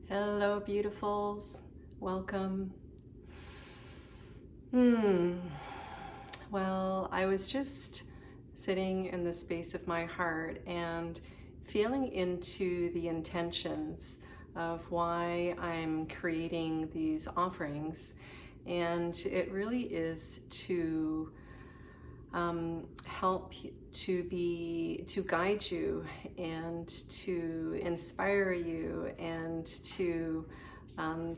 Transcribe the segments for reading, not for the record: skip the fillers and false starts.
Hello, beautifuls. Welcome. Well, I was just sitting in the space of my heart and feeling into the intentions of why I'm creating these offerings. And it really is to help to guide you and to inspire you and to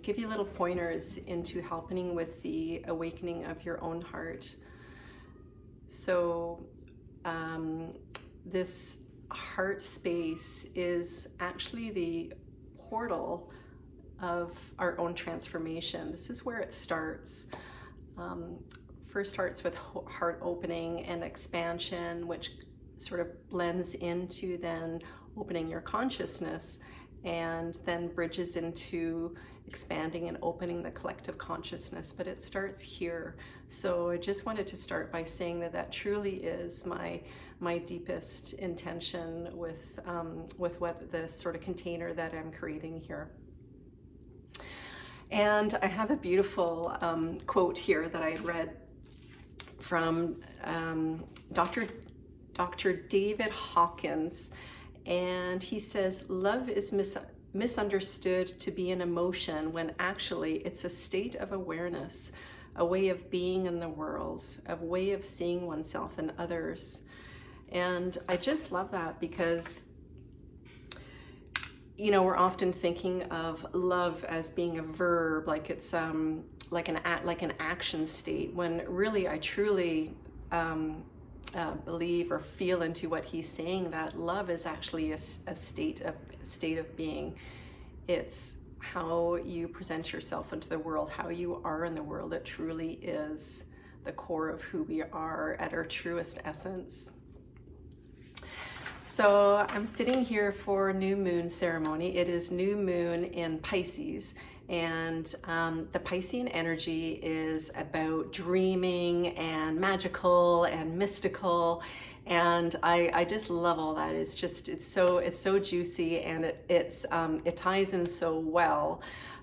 give you little pointers into helping with the awakening of your own heart. So this heart space is actually the portal of our own transformation. This is where it starts. First starts with heart opening and expansion, which sort of blends into then opening your consciousness, and then bridges into expanding and opening the collective consciousness. But it starts here. So I just wanted to start by saying that that truly is my deepest intention with what this sort of container that I'm creating here. And I have a beautiful quote here that I read from Dr. David Hawkins, and he says, "Love is misunderstood to be an emotion when actually it's a state of awareness, a way of being in the world, a way of seeing oneself and others." And I just love that because, you know, we're often thinking of love as being a verb, like it's like an action state, when really I truly believe or feel into what he's saying, that love is actually a state of being. It's how you present yourself into the world, how you are in the world. It truly is the core of who we are at our truest essence. So I'm sitting here for new moon ceremony. It is new moon in Pisces, and the Piscean energy is about dreaming and magical and mystical, and I just love all that. It's so juicy, and it ties in so well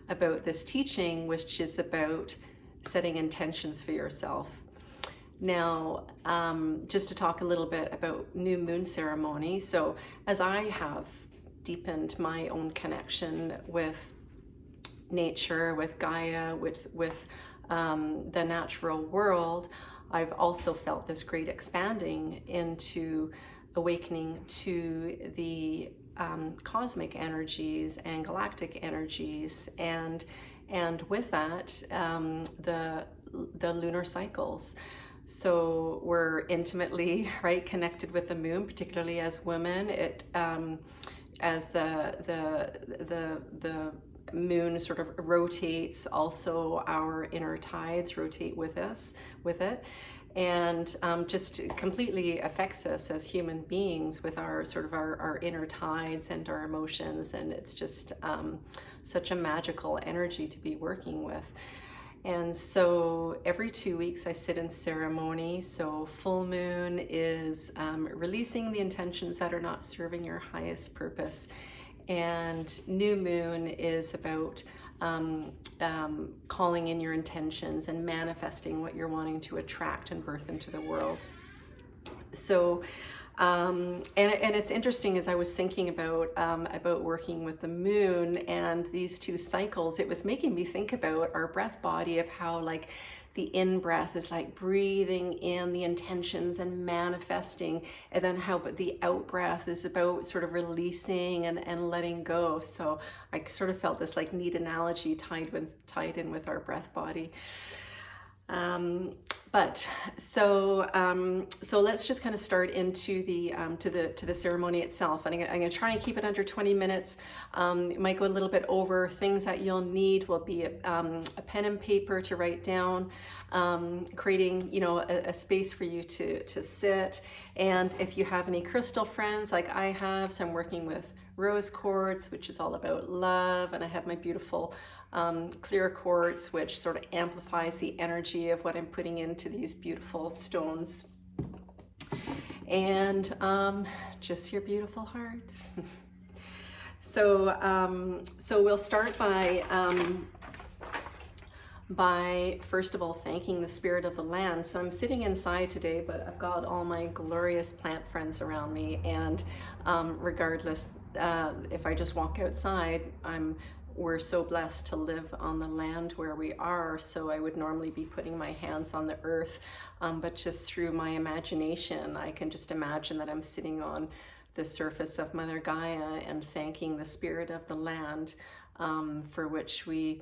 about this teaching, which is about setting intentions for yourself. Now, just to talk a little bit about new moon ceremony. So as I have deepened my own connection with nature, with Gaia, with the natural world, I've also felt this great expanding into awakening to the cosmic energies and galactic energies, and with that, the lunar cycles. So we're intimately, right, connected with the moon, particularly as women. As the moon sort of rotates, also our inner tides rotate with it, and just completely affects us as human beings with our sort of our inner tides and our emotions, and it's just such a magical energy to be working with. And so every 2 weeks I sit in ceremony. So full moon is releasing the intentions that are not serving your highest purpose. And new moon is about calling in your intentions and manifesting what you're wanting to attract and birth into the world. So and it's interesting, as I was thinking about working with the moon and these two cycles, it was making me think about our breath body, of how like the in breath is like breathing in the intentions and manifesting, and then how but the out breath is about sort of releasing and letting go. So I sort of felt this like neat analogy tied in with our breath body. So let's just kind of start into the to the ceremony itself, and I'm gonna try and keep it under 20 minutes. It might go a little bit over. Things that you'll need will be a pen and paper to write down, creating, you know, a space for you to sit. And if you have any crystal friends like I have, so I'm working with rose quartz, which is all about love, and I have my beautiful clear quartz, which sort of amplifies the energy of what I'm putting into these beautiful stones. And just your beautiful heart. So we'll start by first of all thanking the spirit of the land. So I'm sitting inside today, but I've got all my glorious plant friends around me, and regardless, if I just walk outside, we're so blessed to live on the land where we are. So I would normally be putting my hands on the earth, but just through my imagination, I can just imagine that I'm sitting on the surface of Mother Gaia and thanking the spirit of the land, for which we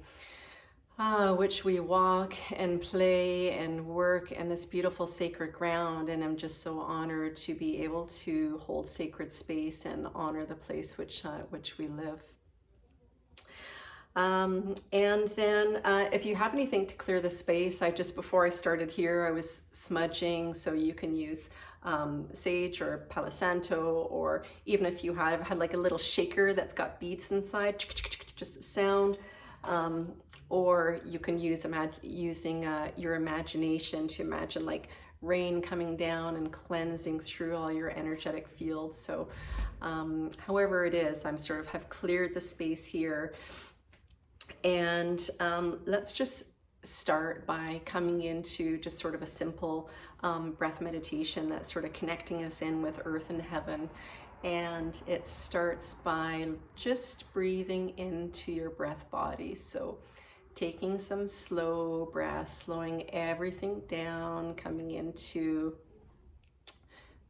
walk and play and work in this beautiful sacred ground. And I'm just so honored to be able to hold sacred space and honor the place which we live. And then if you have anything to clear the space, before I started here, I was smudging, so you can use sage or Palo Santo, or even if you had like a little shaker that's got beads inside, just a sound. Or you can use using your imagination to imagine like rain coming down and cleansing through all your energetic fields. So however it is, I'm sort of have cleared the space here. And let's just start by coming into just sort of a simple breath meditation that's sort of connecting us in with earth and heaven. And it starts by just breathing into your breath body. So taking some slow breaths, slowing everything down, coming into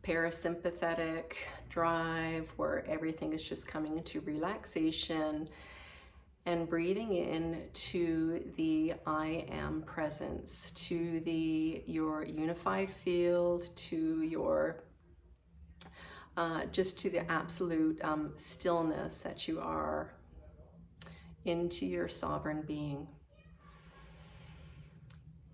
parasympathetic drive, where everything is just coming into relaxation, and breathing in to the I am presence, to your unified field, to your just to the absolute stillness that you are, into your sovereign being.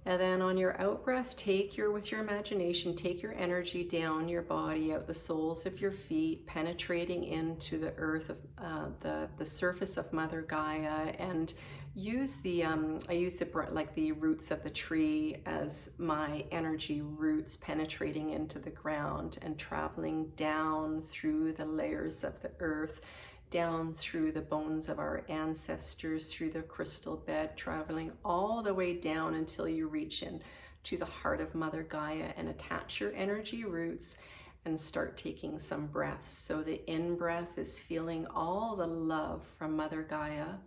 And then on your out breath, with your imagination, take your energy down your body, out the soles of your feet, penetrating into the earth, of the surface of Mother Gaia, and use I use the roots of the tree as my energy roots, penetrating into the ground and traveling down through the layers of the earth, down through the bones of our ancestors, through the crystal bed, traveling all the way down until you reach in to the heart of Mother Gaia, and attach your energy roots and start taking some breaths. So the in-breath is feeling all the love from Mother Gaia,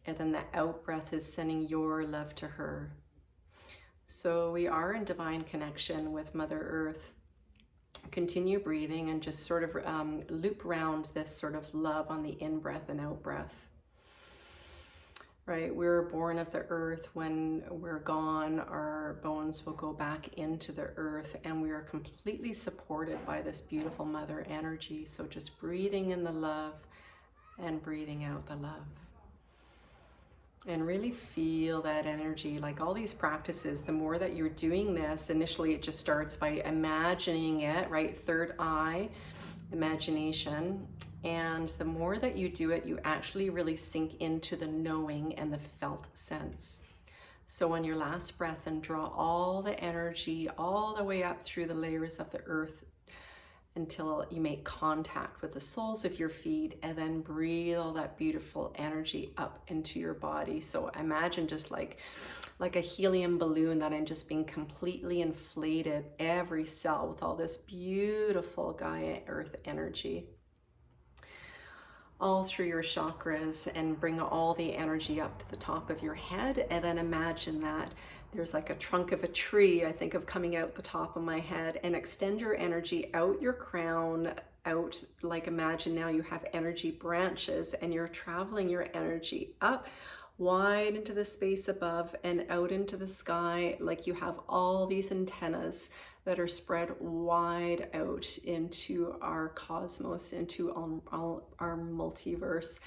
and then the out-breath is sending your love to her. So we are in divine connection with Mother Earth. Continue breathing and just sort of loop around this sort of love on the in-breath and out-breath. Right, we're born of the earth. When we're gone, our bones will go back into the earth, and we are completely supported by this beautiful mother energy. So just breathing in the love and breathing out the love. And really feel that energy. Like all these practices, the more that you're doing this, initially it just starts by imagining it, right? Third eye, imagination. And the more that you do it, you actually really sink into the knowing and the felt sense. So on your last breath, and draw all the energy all the way up through the layers of the earth until you make contact with the soles of your feet, and then breathe all that beautiful energy up into your body. So imagine just like a helium balloon that I'm just being completely inflated, every cell, with all this beautiful Gaia earth energy all through your chakras, and bring all the energy up to the top of your head. And then imagine that there's like a trunk of a tree, I think of coming out the top of my head, and extend your energy out your crown, out, like imagine now you have energy branches, and you're traveling your energy up wide into the space above and out into the sky, like you have all these antennas that are spread wide out into our cosmos, into our multiverse.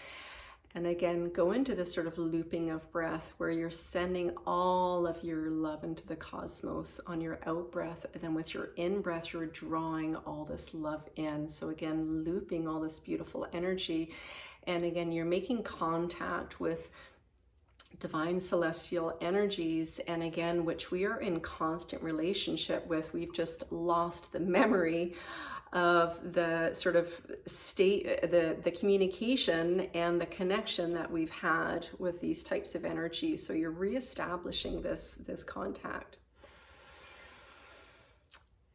And again, go into this sort of looping of breath where you're sending all of your love into the cosmos on your out breath. And then with your in breath, you're drawing all this love in. So again, looping all this beautiful energy. And again, you're making contact with divine celestial energies, and again, which we are in constant relationship with. We've just lost the memory of the sort of state, the communication and the connection that we've had with these types of energies. So you're reestablishing this contact.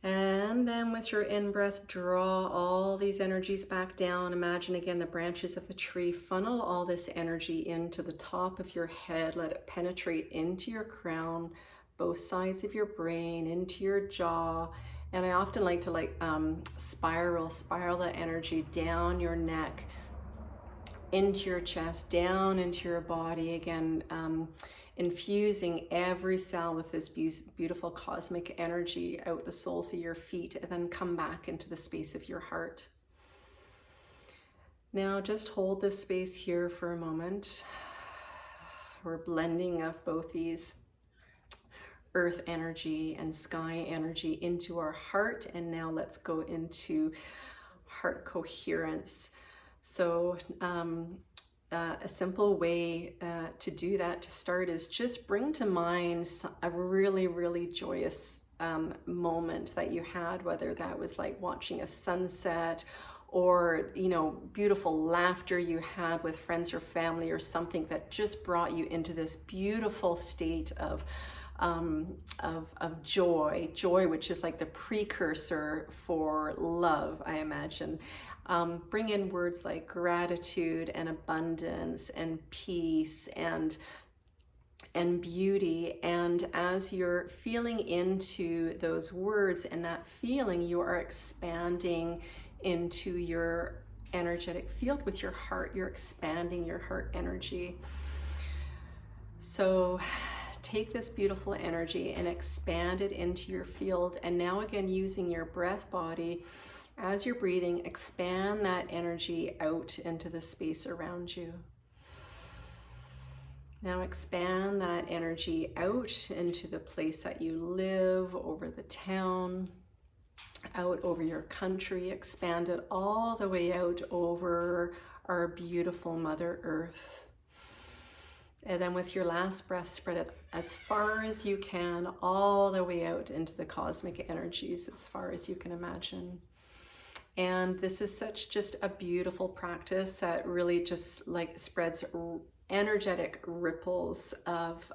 And then with your in-breath, draw all these energies back down. Imagine again the branches of the tree. Funnel all this energy into the top of your head. Let it penetrate into your crown, both sides of your brain, into your jaw. And I often like to spiral that energy down your neck, into your chest, down into your body. Again, infusing every cell with this beautiful cosmic energy out the soles of your feet, and then come back into the space of your heart. Now just hold this space here for a moment. We're blending of both these earth energy and sky energy into our heart, and now let's go into heart coherence. So a simple way to do that to start is just bring to mind a really, really joyous moment that you had, whether that was like watching a sunset or, you know, beautiful laughter you had with friends or family, or something that just brought you into this beautiful state of joy, which is like the precursor for love, I imagine. Bring in words like gratitude and abundance and peace and beauty. And as you're feeling into those words and that feeling, you are expanding into your energetic field with your heart. You're expanding your heart energy. So take this beautiful energy and expand it into your field. And now again, using your breath body, as you're breathing, expand that energy out into the space around you. Now expand that energy out into the place that you live, over the town, out over your country. Expand it all the way out over our beautiful Mother Earth. And then with your last breath, spread it as far as you can, all the way out into the cosmic energies, as far as you can imagine. And this is such just a beautiful practice that really just like spreads energetic ripples of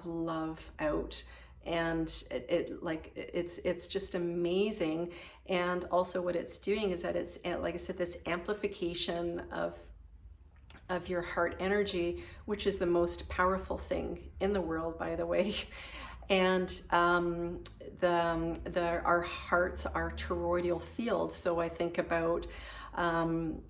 love out. And it's just amazing. And also what it's doing is that it's, like I said, this amplification of your heart energy, which is the most powerful thing in the world, by the way. And our hearts are toroidal fields. So I think about I'm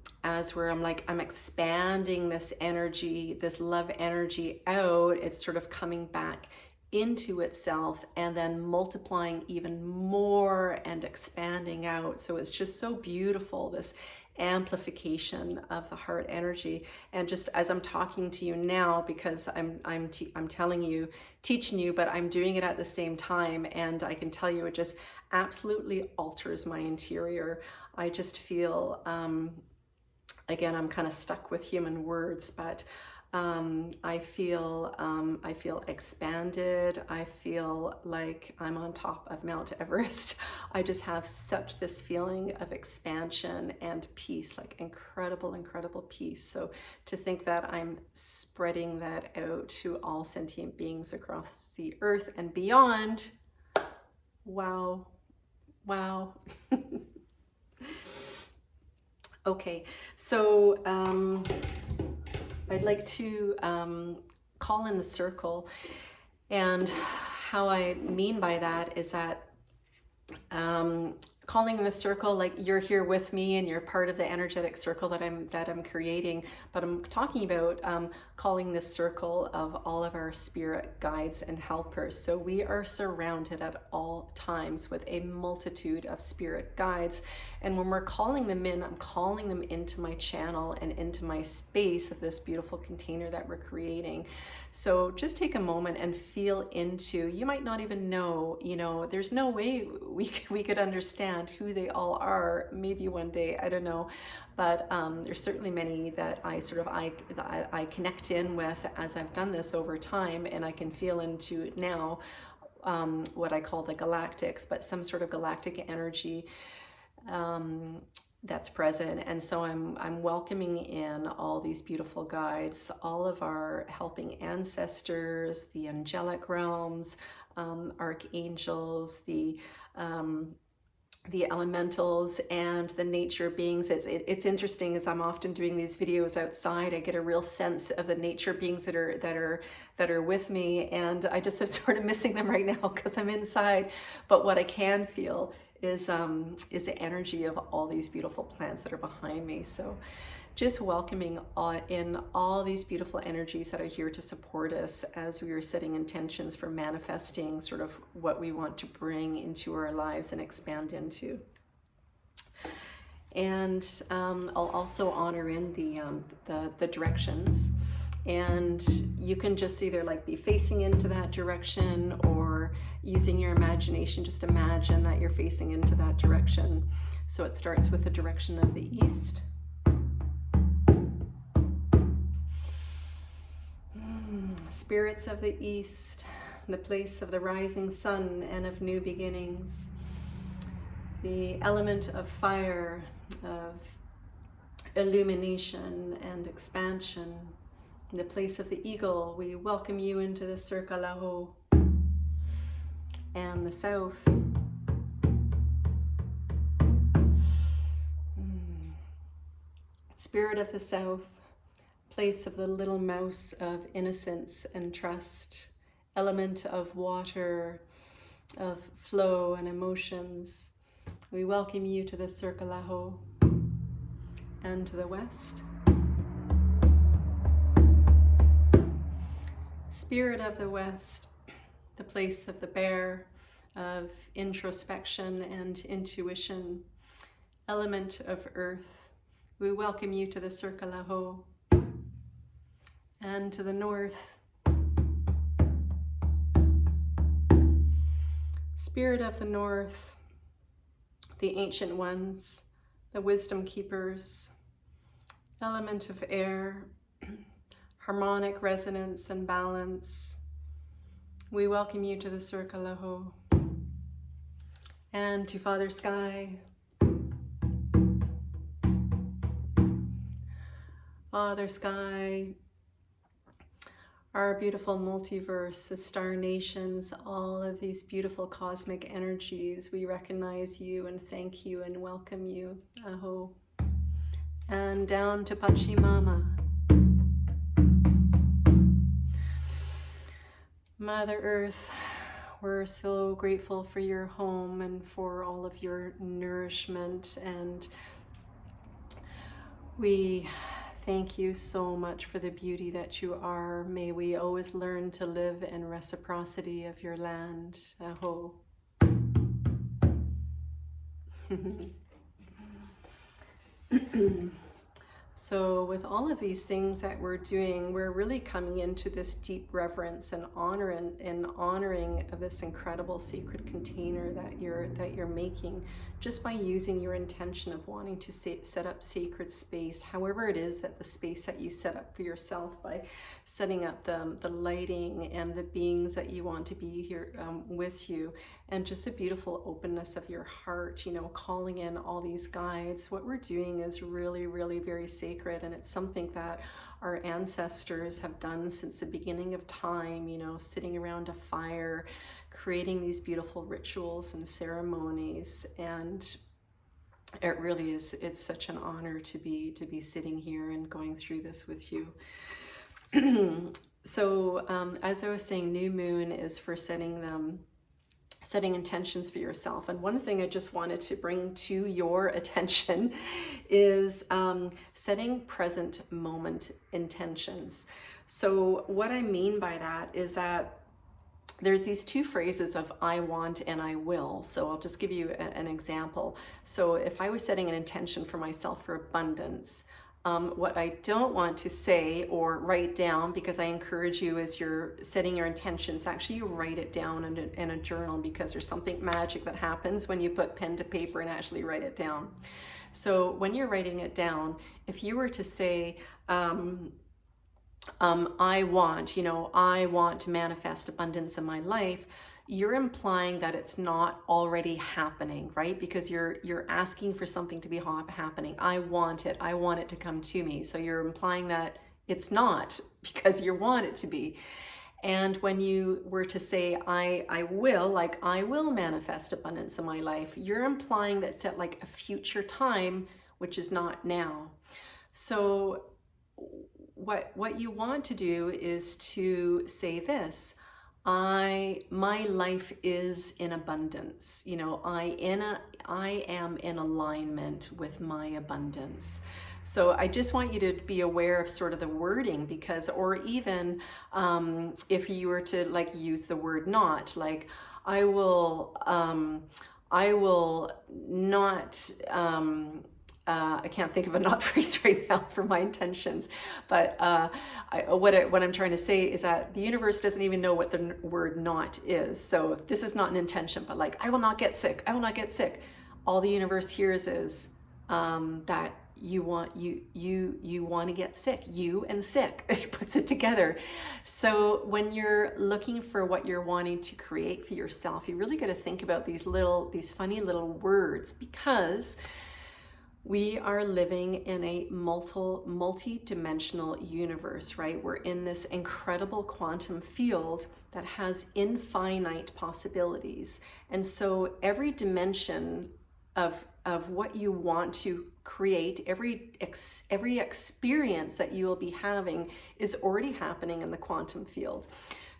expanding this energy, this love energy out, it's sort of coming back into itself and then multiplying even more and expanding out. So it's just so beautiful, this amplification of the heart energy. And just as I'm talking to you now, because I'm telling you, teaching you, but I'm doing it at the same time, and I can tell you it just absolutely alters my interior. I just feel again, I'm kind of stuck with human words, but I feel expanded. I feel like I'm on top of Mount Everest. I just have such this feeling of expansion and peace, like incredible, incredible peace. So to think that I'm spreading that out to all sentient beings across the earth and beyond, wow, wow. Okay, so I'd like to call in the circle, and how I mean by that is that calling in the circle, like you're here with me and you're part of the energetic circle that I'm creating, but I'm talking about calling this circle of all of our spirit guides and helpers. So we are surrounded at all times with a multitude of spirit guides, and when we're calling them in, I'm calling them into my channel and into my space of this beautiful container that we're creating. So just take a moment and feel into, you might not even know, there's no way we could understand who they all are. Maybe one day, I don't know, but there's certainly many that I connect in with as I've done this over time, and I can feel into now what I call the galactics, but some sort of galactic energy that's present. And so I'm welcoming in all these beautiful guides, all of our helping ancestors, the angelic realms, archangels, the elementals, and the nature beings. It's interesting, as I'm often doing these videos outside, I get a real sense of the nature beings that are with me, and I just am sort of missing them right now because I'm inside. But what I can feel is the energy of all these beautiful plants that are behind me. So just welcoming in all these beautiful energies that are here to support us as we are setting intentions for manifesting sort of what we want to bring into our lives and expand into. And I'll also honor in the directions. And you can just either like be facing into that direction, or using your imagination, just imagine that you're facing into that direction. So it starts with the direction of the east. Spirits of the east, the place of the rising sun and of new beginnings, the element of fire, of illumination and expansion, the place of the eagle. We welcome you into the Circalaho. And the south, spirit of the south, place of the little mouse of innocence and trust, element of water, of flow and emotions. We welcome you to the Circalaho. And to the west, spirit of the west, the place of the bear, of introspection and intuition, element of earth. We welcome you to the Circalaho. And to the north, spirit of the north, the ancient ones, the wisdom keepers, element of air, harmonic resonance and balance. We welcome you to the Circalaho. And to Father Sky, Father Sky, our beautiful multiverse, the star nations, all of these beautiful cosmic energies, we recognize you and thank you and welcome you. Aho. And down to Pachamama. Mother Earth, we're so grateful for your home and for all of your nourishment, and we thank you so much for the beauty that you are. May we always learn to live in reciprocity of your land. Aho. So with all of these things that we're doing, we're really coming into this deep reverence and honoring of this incredible sacred container that you're making, just by using your intention of wanting to set up sacred space, however it is that the space that you set up for yourself, by setting up the lighting and the beings that you want to be here with you, and just a beautiful openness of your heart, you know, calling in all these guides. What we're doing is really, really very sacred, and it's something that our ancestors have done since the beginning of time, you know, sitting around a fire, creating these beautiful rituals and ceremonies. And it really is, it's such an honor to be sitting here and going through this with you. So as I was saying, new moon is for setting intentions for yourself. And one thing I just wanted to bring to your attention is setting present moment intentions. So what I mean by that is that there's these two phrases of I want and I will. So I'll just give you an example. So if I was setting an intention for myself for abundance, what I don't want to say or write down, because I encourage you as you're setting your intentions, actually you write it down in a journal, because there's something magic that happens when you put pen to paper and actually write it down. So when you're writing it down, if you were to say, I want to manifest abundance in my life, you're implying that it's not already happening, right? Because you're asking for something to be happening. I want it to come to me. So you're implying that it's not because you want it to be. And when you were to say, I will, like I will manifest abundance in my life, you're implying that's at like a future time, which is not now. So what you want to do is to say this: my life is in abundance. You know, I am in alignment with my abundance. So I just want you to be aware of sort of the wording, because, or even if you were to like use the word not, like I will not, I can't think of a not phrase right now for my intentions, but what I'm trying to say is that the universe doesn't even know what the word not is. So this is not an intention, but like, I will not get sick. I will not get sick. All the universe hears is that you want to get sick. You and sick, it puts it together. So when you're looking for what you're wanting to create for yourself, you really got to think about these funny little words, because we are living in a multi-dimensional universe, right? We're in this incredible quantum field that has infinite possibilities. And so every dimension of what you want to create, every experience that you will be having is already happening in the quantum field.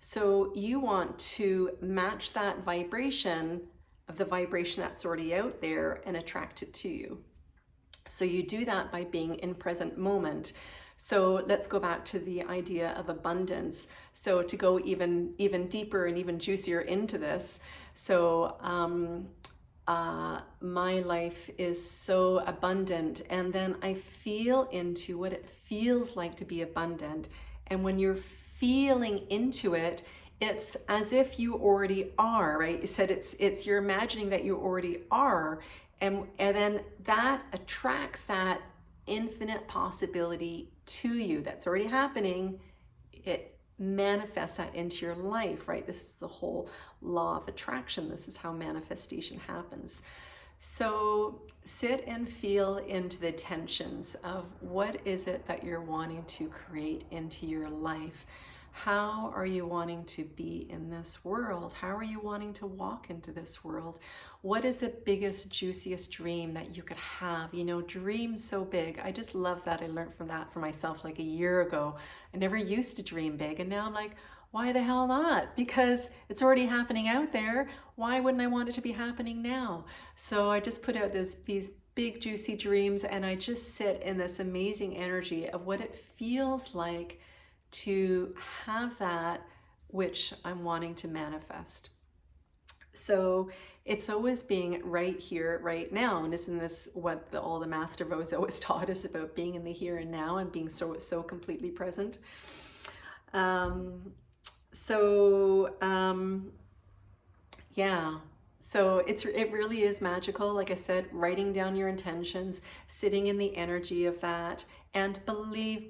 So you want to match that vibration of the vibration that's already out there and attract it to you. So you do that by being in present moment. So let's go back to the idea of abundance. So to go even deeper and even juicier into this. So my life is so abundant, and then I feel into what it feels like to be abundant. And when you're feeling into it, it's as if you already are, right? You said it's you're imagining that you already are. And then that attracts that infinite possibility to you that's already happening. It manifests that into your life, right? This is the whole law of attraction. This is how manifestation happens. So sit and feel into the tensions of what is it that you're wanting to create into your life. How are you wanting to be in this world? How are you wanting to walk into this world? What is the biggest, juiciest dream that you could have? You know, dream so big. I just love that. I learned from that for myself like a year ago. I never used to dream big. And now I'm like, why the hell not? Because it's already happening out there. Why wouldn't I want it to be happening now? So I just put out these big, juicy dreams, and I just sit in this amazing energy of what it feels like to have that which I'm wanting to manifest. So it's always being right here, right now. And isn't this what all the Master Vo's always taught us about, being in the here and now and being so completely present? Yeah. So it really is magical. Like I said, writing down your intentions, sitting in the energy of that, and believe.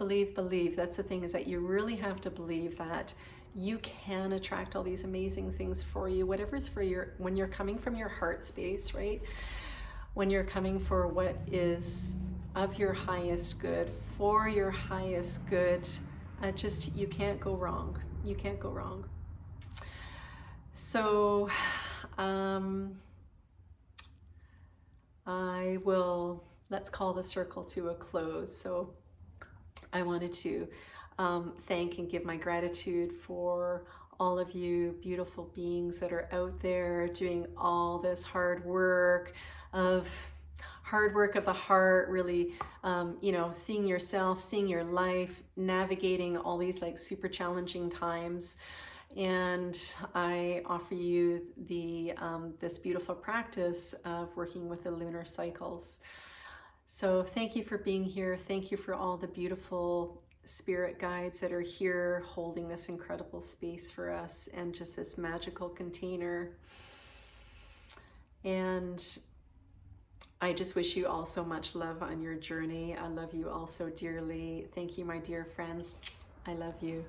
That's the thing, is that you really have to believe that you can attract all these amazing things for you, whatever's for when you're coming from your heart space, right? When you're coming for what is of your highest good, for your highest good, you can't go wrong. You can't go wrong. So, let's call the circle to a close. So I wanted to thank and give my gratitude for all of you beautiful beings that are out there doing all this hard work of the heart, really, seeing yourself, seeing your life, navigating all these like super challenging times. And I offer you this beautiful practice of working with the lunar cycles. So thank you for being here. Thank you for all the beautiful spirit guides that are here holding this incredible space for us and just this magical container. And I just wish you all so much love on your journey. I love you all so dearly. Thank you, my dear friends. I love you.